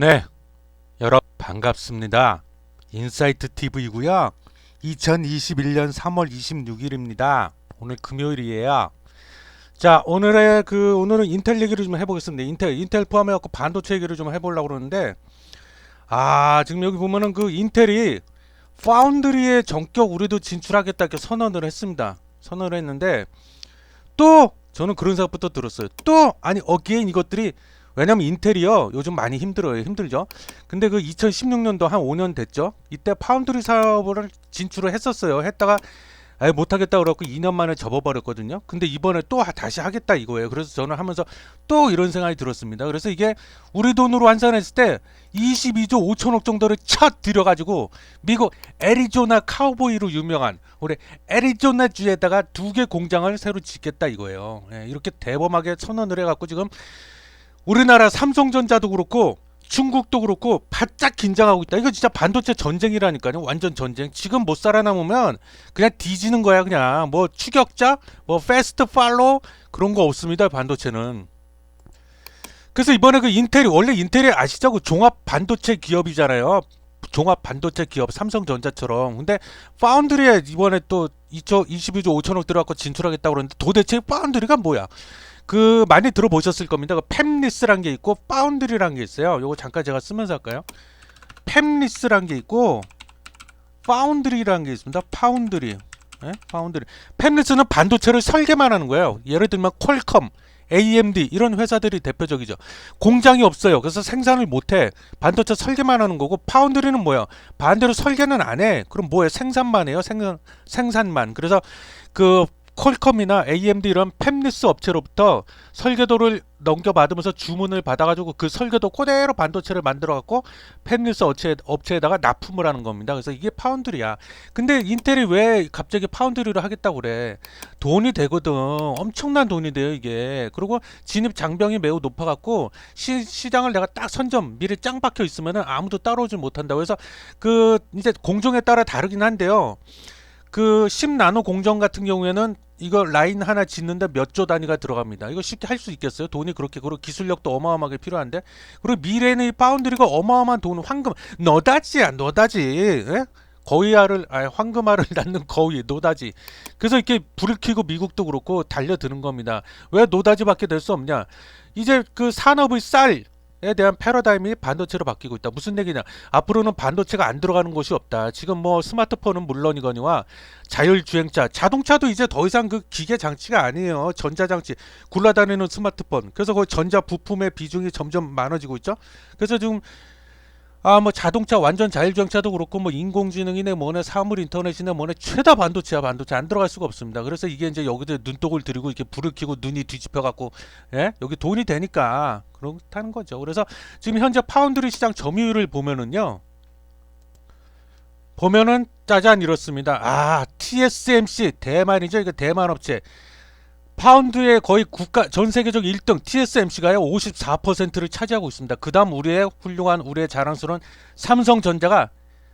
네, 여러분 반갑습니다. 인사이트 TV고요. 2021년 3월 26일입니다. 오늘 금요일이에요. 자, 오늘은 인텔 얘기를 좀 해보겠습니다. 인텔 포함해갖고 반도체 얘기를 좀 해보려고 그러는데, 지금 여기 보면은 그 인텔이 파운드리에 전격 우리도 진출하겠다 이렇게 선언을 했습니다. 선언을 했는데, 또 저는 그런 생각부터 들었어요. 또 아니 어게인 이것들이, 왜냐면 인텔이요 요즘 많이 힘들죠. 근데 그 2016년도 한 5년 됐죠. 이때 파운드리 사업을 진출을 했었어요. 했다가 못하겠다 그래갖고 2년 만에 접어버렸거든요. 근데 이번에 또 다시 하겠다 이거예요. 그래서 저는 하면서 또 이런 생각이 들었습니다. 그래서 이게 우리 돈으로 환산했을 때 22조 5천억 정도를 첫 들여가지고 미국 애리조나 카우보이로 유명한 우리 애리조나 주에다가 두 개 공장을 새로 짓겠다 이거예요. 이렇게 대범하게 선언을 해갖고 지금 우리나라 삼성전자도 그렇고 중국도 그렇고 바짝 긴장하고 있다. 이거 진짜 반도체 전쟁이라니까요. 완전 전쟁. 지금 못 살아남으면 그냥 뒤지는 거야. 그냥 뭐 추격자, 뭐 패스트 팔로우 그런 거 없습니다. 반도체는. 그래서 이번에 그 인텔이, 원래 인텔이 아시죠? 그 종합 반도체 기업이잖아요. 종합 반도체 기업 삼성전자처럼. 근데 파운드리에 이번에 또 22조 5천억 들어갖고 진출하겠다고 그러는데, 도대체 파운드리가 뭐야? 그 많이 들어보셨을 겁니다. 그 팹리스란 게 있고 파운드리란 게 있어요. 요거 잠깐 제가 쓰면서 할까요? 팹리스란 게 있고 파운드리란 게 있습니다. 파운드리. 파운드리. 팹리스는 반도체를 설계만 하는 거예요. 예를 들면 퀄컴, AMD 이런 회사들이 대표적이죠. 공장이 없어요. 그래서 생산을 못해. 반도체 설계만 하는 거고, 파운드리는 뭐야? 반대로 설계는 안 해. 그럼 뭐해? 생산만 해요. 생산만. 그래서 그 퀄컴이나 AMD 이런 팹리스 업체로부터 설계도를 넘겨받으면서 주문을 받아가지고 그 설계도 그대로 반도체를 만들어갖고 팹리스 업체에다가 납품을 하는 겁니다. 그래서 이게 파운드리야. 근데 인텔이 왜 갑자기 파운드리를 하겠다고 그래? 돈이 되거든. 엄청난 돈이 돼요 이게. 그리고 진입 장벽이 매우 높아갖고 시장을 내가 딱 미리 짱 박혀 있으면은 아무도 따라오지 못한다고 해서, 그 이제 공정에 따라 다르긴 한데요. 그 10나노 공정 같은 경우에는 이거 라인 하나 짓는데 몇 조 단위가 들어갑니다. 이거 쉽게 할 수 있겠어요? 돈이 그렇게, 그리고 기술력도 어마어마하게 필요한데. 그리고 미래는 이 파운드리가 어마어마한 돈, 황금, 너다지야 너다지. 예? 황금알을 낳는 거위, 노다지. 그래서 이렇게 불을 켜고 미국도 그렇고 달려드는 겁니다. 왜 노다지밖에 될 수 없냐? 이제 그 산업의 쌀 에 대한 패러다임이 반도체로 바뀌고 있다. 무슨 얘기냐? 앞으로는 반도체가 안 들어가는 곳이 없다. 지금 뭐 스마트폰은 물론이거니와 자율주행차, 자동차도 이제 더 이상 그 기계 장치가 아니에요. 전자장치, 굴러다니는 스마트폰. 그래서 그 전자 부품의 비중이 점점 많아지고 있죠. 그래서 지금 뭐 자동차 완전 자율주행차도 그렇고 뭐 인공지능이네 뭐네 사물 인터넷이네 뭐네 최다 반도체야. 반도체 안 들어갈 수가 없습니다. 그래서 이게 이제 여기다 눈독을 들이고 이렇게 불을 켜고 눈이 뒤집혀 갖고, 여기 돈이 되니까 그렇다는 거죠. 그래서 지금 현재 파운드리 시장 점유율을 보면은 짜잔 이렇습니다. TSMC 대만이죠. 이거 대만 업체. 파운드의 거의 전 세계적 1등 TSMC가요 54%를 차지하고 있습니다. 그 다음 우리의 자랑스러운 삼성전자가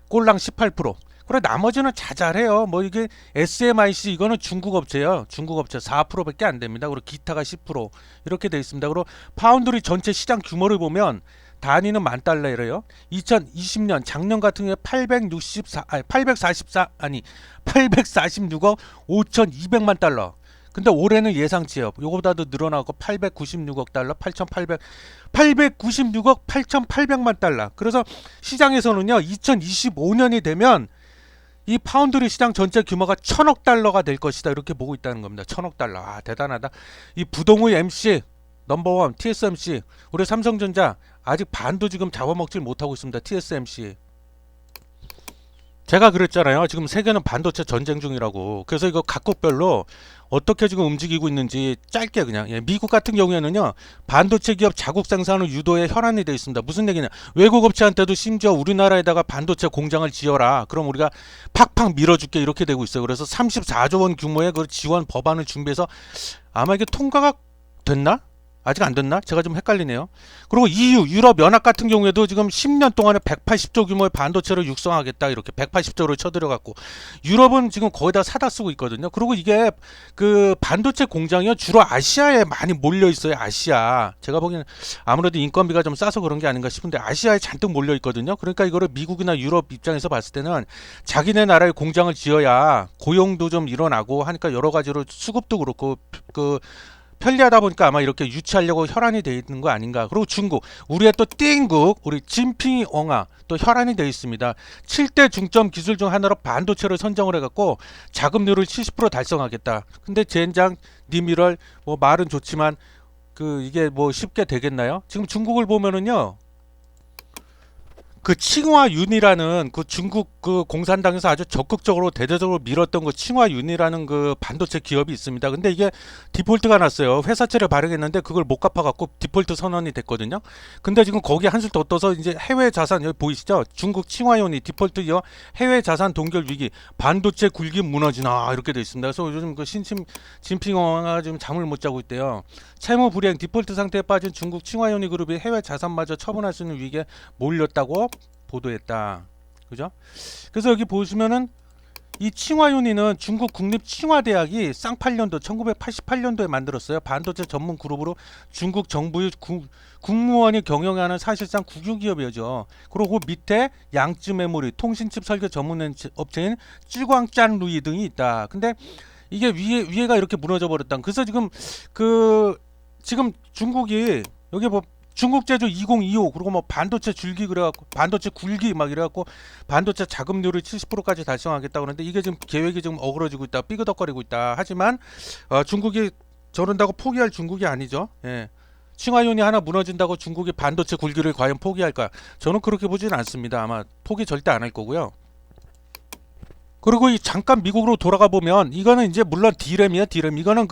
꼴랑 18%. 그래 나머지는 자잘해요. 뭐 이게 SMIC 이거는 중국 업체예요. 중국 업체 4%밖에 안 됩니다. 그리고 기타가 10% 이렇게 돼 있습니다. 그리고 파운드리 전체 시장 규모를 보면 단위는 만 달러래요. 2020년 작년 같은 경우에 846억 5,200만 달러. 근데 올해는 예상치요. 요거보다도 늘어나고 896억 달러, 896억 8,800만 달러. 그래서 시장에서는요, 2025년이 되면 이 파운드리 시장 전체 규모가 1,000억 달러가 될 것이다. 이렇게 보고 있다는 겁니다. 1,000억 달러. 대단하다. 이 부동의 MC 넘버원 TSMC. 우리 삼성전자 아직 반도 지금 잡아먹질 못하고 있습니다. TSMC. 제가 그랬잖아요. 지금 세계는 반도체 전쟁 중이라고. 그래서 이거 각국별로 어떻게 지금 움직이고 있는지 짧게 그냥. 미국 같은 경우에는요, 반도체 기업 자국 생산을 유도에 혈안이 되어 있습니다. 무슨 얘기냐? 외국 업체한테도 심지어 우리나라에다가 반도체 공장을 지어라. 그럼 우리가 팍팍 밀어줄게 이렇게 되고 있어요. 그래서 34조 원 규모의 그 지원 법안을 준비해서 아마 이게 통과가 됐나? 아직 안 됐나? 제가 좀 헷갈리네요. 그리고 EU, 유럽연합 같은 경우에도 지금 10년 동안에 180조 규모의 반도체를 육성하겠다. 이렇게 180조를 쳐들여갖고. 유럽은 지금 거의 다 사다 쓰고 있거든요. 그리고 이게 그 반도체 공장이요. 주로 아시아에 많이 몰려 있어요. 아시아. 제가 보기에는 아무래도 인건비가 좀 싸서 그런 게 아닌가 싶은데 아시아에 잔뜩 몰려 있거든요. 그러니까 이거를 미국이나 유럽 입장에서 봤을 때는 자기네 나라에 공장을 지어야 고용도 좀 일어나고 하니까 여러 가지로 수급도 그렇고 그 편리하다 보니까 아마 이렇게 유치하려고 혈안이 돼 있는 거 아닌가. 그리고 중국, 우리의 또 띵국, 우리 진핑 엉아 또 혈안이 돼 있습니다. 7대 중점 기술 중 하나로 반도체를 선정을 해갖고 자금률을 70% 달성하겠다. 근데 젠장 니미럴 뭐 말은 좋지만 그 이게 뭐 쉽게 되겠나요? 지금 중국을 보면은요. 그 칭화윤이라는 그 중국 그 공산당에서 아주 적극적으로 대대적으로 밀었던 그 칭화윤이라는 그 반도체 기업이 있습니다. 근데 이게 디폴트가 났어요. 회사채를 발행했는데 그걸 못 갚아갖고 디폴트 선언이 됐거든요. 근데 지금 거기에 한술 더 떠서 이제 해외 자산 여기 보이시죠? 중국 칭화윤이 디폴트 이어 해외 자산 동결 위기, 반도체 굴기 무너지나 이렇게 돼 있습니다. 그래서 요즘 그 진핑어가 지금 잠을 못 자고 있대요. 채무 불이행 디폴트 상태에 빠진 중국 칭화윤이 그룹이 해외 자산마저 처분할 수 있는 위기에 몰렸다고 보도했다. 그죠? 그래서 여기 보시면은 이 칭화윤이는 중국 국립 칭화대학이 쌍팔년도 1988년도에 만들었어요. 반도체 전문 그룹으로 중국 정부의 국무원이 경영하는 사실상 국유기업이죠. 그리고 그 밑에 양쯔 메모리, 통신칩 설계 전문 업체인 쯔광짠루이 등이 있다. 근데 이게 위에가 이렇게 무너져 버렸다. 그래서 지금 중국이 여기 뭐 중국 제조 2025 그리고 뭐 반도체 줄기 그래갖고 반도체 굴기 막 이래갖고 반도체 자금률을 70%까지 달성하겠다 그러는데 이게 지금 계획이 좀 어그러지고 있다 삐그덕거리고 있다. 하지만 중국이 저런다고 포기할 중국이 아니죠. 예. 칭화윤이 하나 무너진다고 중국이 반도체 굴기를 과연 포기할까? 저는 그렇게 보지는 않습니다. 아마 포기 절대 안 할 거고요. 그리고 이 잠깐 미국으로 돌아가 보면 이거는 이제 물론 D램이야 D램. 이거는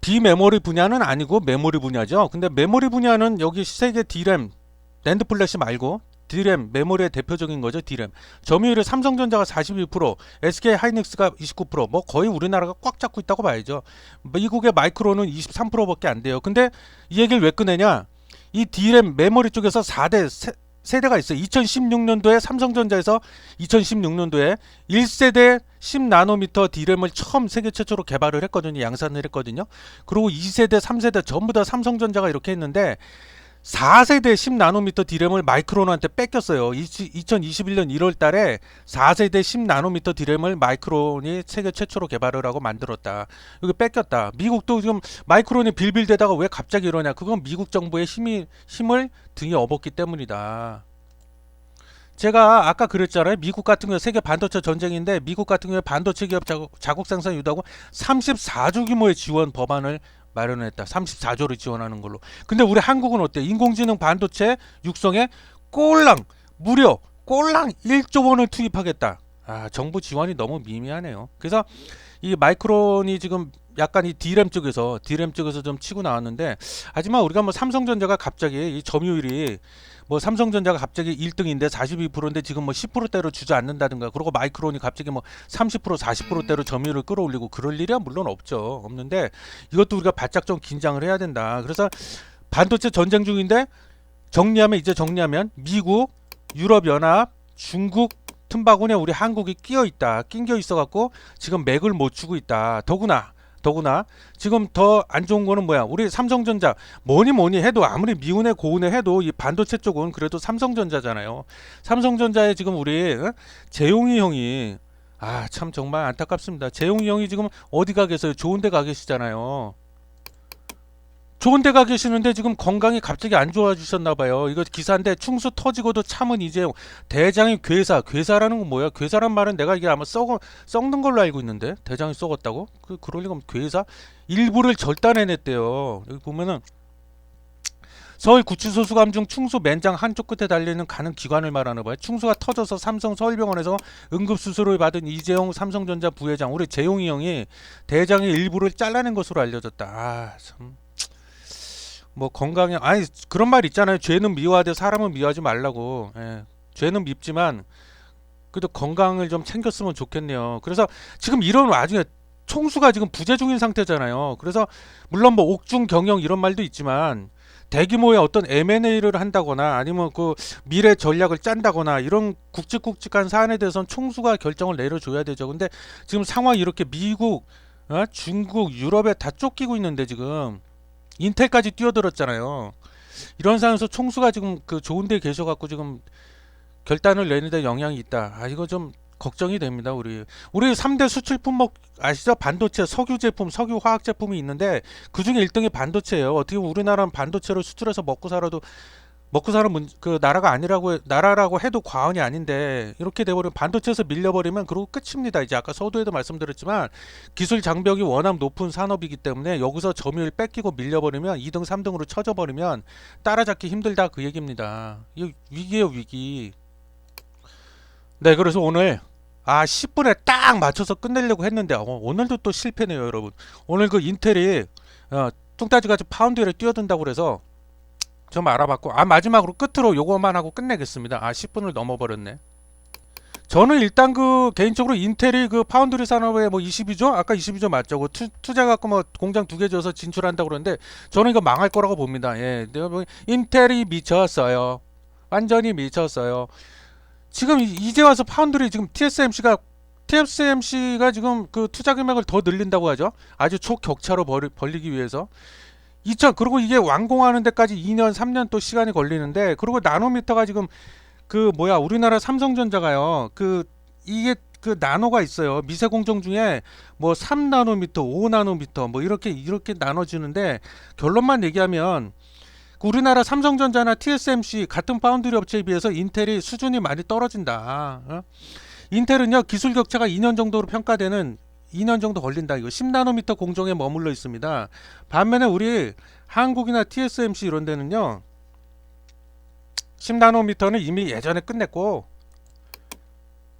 비메모리 분야는 아니고 메모리 분야죠. 근데 메모리 분야는 여기 세계 D램, 낸드 플래시 말고 D램, 메모리의 대표적인 거죠. D램. 점유율이 삼성전자가 42%, SK 하이닉스가 29%, 뭐 거의 우리나라가 꽉 잡고 있다고 봐야죠. 미국의 마이크론은 23%밖에 안 돼요. 근데 이 얘기를 왜 꺼내냐? 이 D램 메모리 쪽에서 4대 세대가 있어요. 2016년도에 삼성전자에서 2016년도에 1세대 10나노미터 D램을 처음 세계 최초로 개발을 했거든요. 양산을 했거든요. 그리고 2세대, 3세대 전부 다 삼성전자가 이렇게 했는데 4세대 10나노미터 D램을 마이크론한테 뺏겼어요. 2021년 1월 달에 4세대 10나노미터 D램을 마이크론이 세계 최초로 개발을 하고 만들었다. 여기 뺏겼다. 미국도 지금 마이크론이 빌빌대다가 왜 갑자기 이러냐. 그건 미국 정부의 힘을 등에 업었기 때문이다. 제가 아까 그랬잖아요. 미국 같은 경우 세계 반도체 전쟁인데 미국 같은 경우에 반도체 기업 자국 생산 유도하고 34조 규모의 지원 법안을 마련했다. 34조를 지원하는 걸로. 근데 우리 한국은 어때? 인공지능 반도체 육성에 무려 꼴랑 1조 원을 투입하겠다. 정부 지원이 너무 미미하네요. 그래서 이 마이크론이 지금 약간 이 D램 쪽에서 좀 치고 나왔는데 하지만 우리가 뭐 삼성전자가 갑자기 이 점유율이 뭐 삼성전자가 갑자기 1등인데 42%인데 지금 뭐 10%대로 주저앉는다든가 그리고 마이크론이 갑자기 뭐 30% 40%대로 점유율을 끌어올리고 그럴 일이야 물론 없는데 이것도 우리가 바짝 좀 긴장을 해야 된다. 그래서 반도체 전쟁 중인데 정리하면 미국, 유럽연합, 중국 틈바구니에 우리 한국이 낑겨 있어갖고 지금 맥을 못 추고 있다. 더구나 지금 더 안 좋은 거는 뭐야? 우리 삼성전자 뭐니 해도 아무리 미운에 고운에 해도 이 반도체 쪽은 그래도 삼성전자잖아요. 삼성전자에 지금 우리 재용이 형이 참 정말 안타깝습니다. 재용이 형이 지금 어디 가 계세요? 좋은 데 가 계시잖아요. 좋은 데 가 계시는데 지금 건강이 갑자기 안 좋아지셨나 봐요. 이거 기사인데 충수 터지고도 참은 이재용 대장이 괴사라는 건 뭐야? 괴사란 말은 내가 이게 아마 썩는 걸로 알고 있는데 대장이 썩었다고? 그럴 리가 없는 괴사? 일부를 절단해냈대요. 여기 보면은 서울 구치소 수감 중 충수 맨장 한쪽 끝에 달려있는 가는 기관을 말하는 거예요. 충수가 터져서 삼성 서울병원에서 응급수술을 받은 이재용 삼성전자 부회장 우리 재용이 형이 대장의 일부를 잘라낸 것으로 알려졌다. 참. 뭐 건강에 그런 말 있잖아요. 죄는 미워하되 사람은 미워하지 말라고. 예. 죄는 밉지만 그래도 건강을 좀 챙겼으면 좋겠네요. 그래서 지금 이런 와중에 총수가 지금 부재 중인 상태잖아요. 그래서 물론 뭐 옥중 경영 이런 말도 있지만 대규모의 어떤 M&A를 한다거나 아니면 그 미래 전략을 짠다거나 이런 굵직굵직한 사안에 대해서는 총수가 결정을 내려줘야 되죠. 근데 지금 상황이 이렇게 미국, 중국, 유럽에 다 쫓기고 있는데 지금 인텔까지 뛰어들었잖아요. 이런 상황에서 총수가 지금 그 좋은 데 계셔갖고 지금 결단을 내는데 영향이 있다. 이거 좀 걱정이 됩니다. 우리 3대 수출 품목 아시죠? 반도체, 석유 제품, 석유 화학 제품이 있는데 그중에 1등이 반도체예요. 어떻게 보면 우리나라는 반도체를 수출해서 먹고 사는 그 나라라고 해도 과언이 아닌데 이렇게 돼버리면 반도체에서 밀려버리면 그러고 끝입니다. 이제 아까 서두에도 말씀드렸지만 기술 장벽이 워낙 높은 산업이기 때문에 여기서 점유율 뺏기고 밀려버리면 2등, 3등으로 쳐져버리면 따라잡기 힘들다 그 얘기입니다. 이거 위기예요, 위기. 네, 그래서 오늘 10분에 딱 맞춰서 끝내려고 했는데 오늘도 또 실패네요, 여러분. 오늘 그 인텔이 뚱따지같이 파운드에 뛰어든다고 그래서 좀 알아봤고 마지막으로 끝으로 요거만 하고 끝내겠습니다. 10분을 넘어버렸네. 저는 일단 그 개인적으로 인텔이 그 파운드리 산업에 뭐 22조? 아까 22조 맞죠? 그 투자 갖고 뭐 공장 2개 지어서 진출한다고 그러는데 저는 이거 망할 거라고 봅니다. 예. 내가 뭐 인텔이 미쳤어요. 완전히 미쳤어요. 지금 이제 와서 파운드리 지금 TSMC가 지금 그 투자 금액을 더 늘린다고 하죠. 아주 초격차로 벌리기 위해서. 그리고 이게 완공하는 데까지 2년, 3년 또 시간이 걸리는데, 그리고 나노미터가 지금 우리나라 삼성전자가요. 이게 그 나노가 있어요. 미세 공정 중에 뭐 3나노미터, 5나노미터 뭐 이렇게 나눠지는데 결론만 얘기하면 우리나라 삼성전자나 TSMC 같은 파운드리 업체에 비해서 인텔이 수준이 많이 떨어진다. 인텔은요 기술 격차가 2년 정도로 평가되는 2년 정도 걸린다. 이거 10나노미터 공정에 머물러 있습니다. 반면에 우리 한국이나 TSMC 이런 데는요 10나노미터는 이미 예전에 끝냈고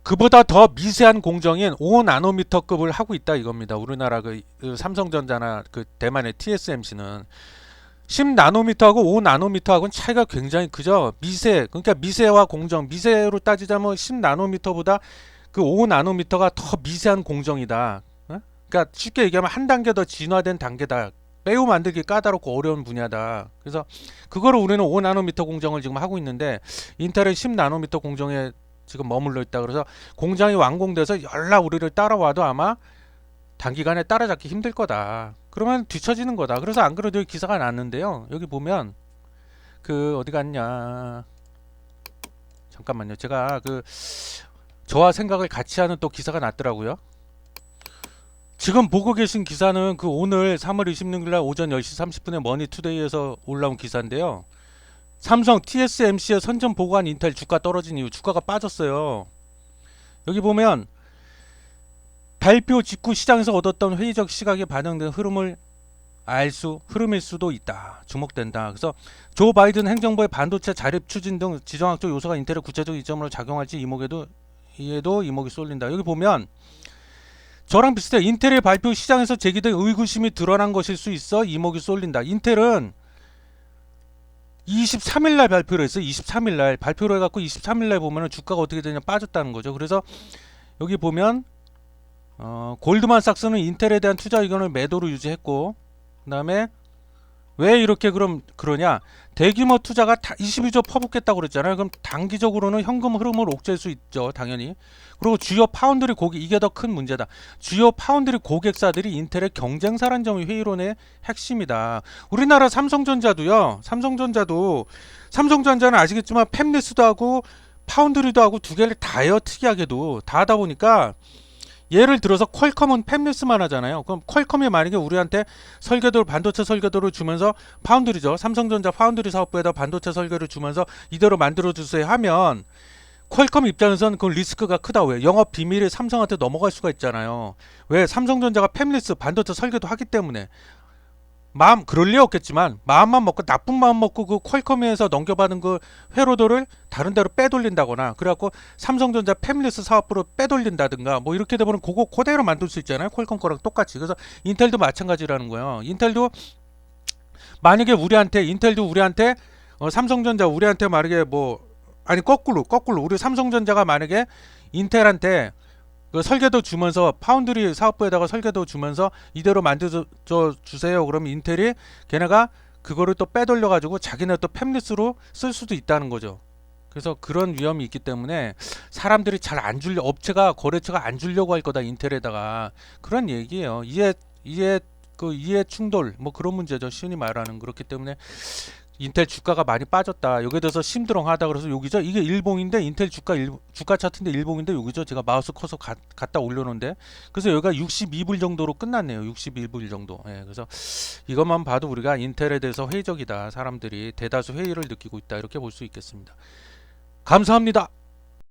그보다 더 미세한 공정인 5나노미터급을 하고 있다 이겁니다. 우리나라 그 삼성전자나 그 대만의 TSMC는 10나노미터하고 5나노미터하고는 차이가 굉장히 크죠. 그러니까 미세와 공정, 미세로 따지자면 10나노미터보다 그 5나노미터가 더 미세한 공정이다. 그러니까 쉽게 얘기하면 한 단계 더 진화된 단계다. 매우 만들기 까다롭고 어려운 분야다. 그래서 그거를 우리는 5나노미터 공정을 지금 하고 있는데 인텔은 10나노미터 공정에 지금 머물러 있다. 그래서 공장이 완공돼서 연락 우리를 따라와도 아마 단기간에 따라잡기 힘들 거다. 그러면 뒤처지는 거다. 그래서 안 그래도 여기 기사가 났는데요. 여기 보면 어디 갔냐? 잠깐만요. 제가 저와 생각을 같이 하는 또 기사가 났더라고요. 지금 보고 계신 기사는 오늘 3월 26일날 오전 10시 30분에 머니투데이에서 올라온 기사인데요. 삼성 TSMC의 선전 보고한 인텔 주가 떨어진 이후 주가가 빠졌어요. 여기 보면 발표 직후 시장에서 얻었던 회의적 시각에 반영된 흐름일 수도 있다. 주목된다. 그래서 조 바이든 행정부의 반도체 자립 추진 등 지정학적 요소가 인텔의 구체적 이점으로 작용할지 이목이 쏠린다. 여기 보면 저랑 비슷해. 인텔의 발표 시장에서 제기된 의구심이 드러난 것일 수 있어 이목이 쏠린다. 인텔은 23일날 발표를 했어요. 23일날 발표를 해갖고 23일날 보면 주가가 어떻게 되냐 빠졌다는 거죠. 그래서 여기 보면 골드만삭스는 인텔에 대한 투자 의견을 매도로 유지했고, 그 다음에 왜 이렇게 그러냐? 대규모 투자가 22조 퍼붓겠다고 그랬잖아요. 그럼 단기적으로는 현금 흐름을 옥죄할 수 있죠, 당연히. 그리고 주요 파운드리 이게 더 큰 문제다. 주요 파운드리 고객사들이 인텔의 경쟁사란 점이 회의론의 핵심이다. 우리나라 삼성전자는 아시겠지만 팹리스도 하고 파운드리도 하고 두 개를 다 해요. 특이하게도 다 하다 보니까 예를 들어서 퀄컴은 팹리스만 하잖아요. 그럼 퀄컴이 만약에 우리한테 반도체 설계도를 주면서 파운드리죠. 삼성전자 파운드리 사업부에다 반도체 설계를 주면서 이대로 만들어주세요 하면 퀄컴 입장에서는 그 리스크가 크다. 왜? 영업 비밀이 삼성한테 넘어갈 수가 있잖아요. 왜? 삼성전자가 팹리스 반도체 설계도 하기 때문에. 그럴 리 없겠지만 마음만 먹고 나쁜 마음 먹고 그 퀄컴에서 넘겨받은 그 회로도를 다른 데로 빼돌린다거나 그래갖고 삼성전자 팹리스 사업부로 빼돌린다든가 뭐 이렇게 되면 그거 그대로 만들 수 있잖아요. 퀄컴 거랑 똑같이. 그래서 인텔도 마찬가지라는 거예요. 인텔도 만약에 우리한테 삼성전자 우리한테 만약에 거꾸로 우리 삼성전자가 만약에 인텔한테 그 설계도 주면서 파운드리 사업부에다가 설계도 주면서 이대로 만들어 주세요. 그러면 인텔이 걔네가 그거를 또 빼돌려 가지고 자기네 또 팹리스로 쓸 수도 있다는 거죠. 그래서 그런 위험이 있기 때문에 사람들이 잘 안 줄려, 업체가 거래처가 안 주려고 할 거다 인텔에다가, 그런 얘기예요. 이해 충돌 뭐 그런 문제죠. 쉬운히 말하는. 그렇기 때문에 인텔 주가가 많이 빠졌다. 여기에 대해서 심드렁하다. 그래서 여기죠. 이게 일봉인데 인텔 주가 차트인데 일봉인데 여기죠. 제가 마우스 커서 갖다 올려놓은데, 그래서 여기가 62불 정도로 끝났네요. 61불 정도. 예, 그래서 이것만 봐도 우리가 인텔에 대해서 회의적이다. 사람들이 대다수 회의를 느끼고 있다. 이렇게 볼 수 있겠습니다. 감사합니다.